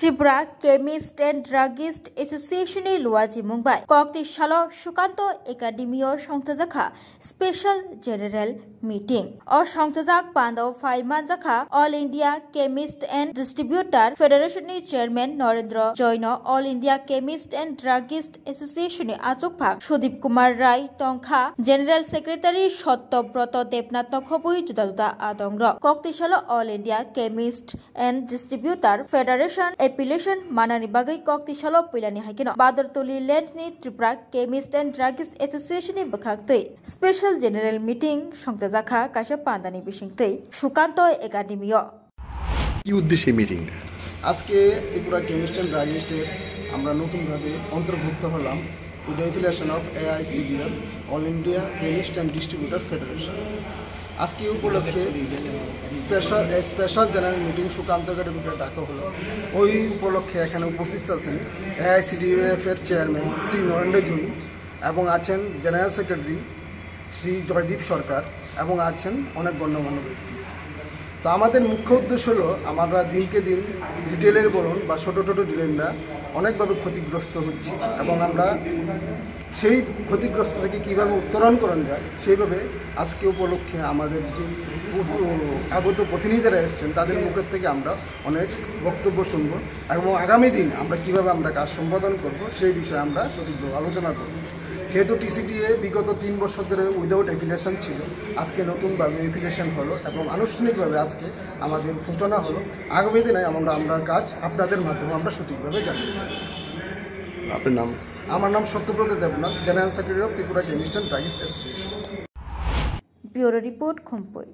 Tripura Chemist and Druggist Association Luaji Mumbai Kokti Shalo Shukanto Academio Shongtazakha Special General Meeting or Shongtazak Pando Faiman Zakha All India Chemist and Distributor Federation Chairman Narendra Joino All India Chemist and Druggist Association Achukpak Sudip Kumar Rai Tongkha General Secretary Shottobroto Debnath Nokhobui Judajuda Adongra Kokti Shalo All India Chemist and Distributor Federation Appellation Manani Bagai Kokti Shalo Pilani Hakino Badartuli Lentni Tripura Chemist and Druggist Association Bakhaktei Special General Meeting Shongtazakha Kasha Pandani Bishingtei Shukanto Academio কি উদ্দেশ্যে মিটিংটা আজকে Tripura chemist and ড্রাগিস্টের আমরা নতুনভাবে অন্তর্ভুক্ত হলাম with the affiliation of AICDF all India chemist and distributor federation. আজকে উপলক্ষে স্পেশাল জেনারেল মিটিং সুকান্ত একাডেমিকে ডাকা হলো। ওই উপলক্ষে এখানে উপস্থিত আছেন AICDF এর চেয়ারম্যান শ্রী নরেন্দ্র জৈন এবং আছেন জেনারেল সেক্রেটারি শ্রী জয়দীপ সরকার এবং আছেন অনেক গণ্যমান্য ব্যক্তি। তো আমাদের মুখ্য উদ্দেশ্য হলো আমরা দিনকে দিন রিটেলের বলুন বা ছোটো ছোটো ডিলাররা অনেকভাবে ক্ষতিগ্রস্ত হচ্ছে এবং আমরা সেই ক্ষতিগ্রস্ত থেকে কীভাবে উত্তরণ করা যায় সেইভাবে আজকে উপলক্ষে আমাদের যে আগত প্রতিনিধিরা এসেছেন তাদের মুখের থেকে আমরা অনেক বক্তব্য শুনব এবং আগামী দিন আমরা কীভাবে আমরা কাজ সম্পাদন করব সেই বিষয়ে আমরা সঠিকভাবে আলোচনা করব। যেহেতু TCDA বিগত 3 বছর ধরে উইদাউট এফিলিয়েশন ছিল, আজকে নতুনভাবে এফিলিয়েশন হলো এবং আনুষ্ঠানিকভাবে আজকে আমাদের সূচনা হলো। আগামী দিনে আমরা কাজ আপনাদের মাধ্যমে আমরা সঠিকভাবে জানিয়ে দেব। আপনার নাম? আমার নাম Satyabrata Debnath, general secretary of Tripura chemist and druggist association. Bureau report খুমপুই।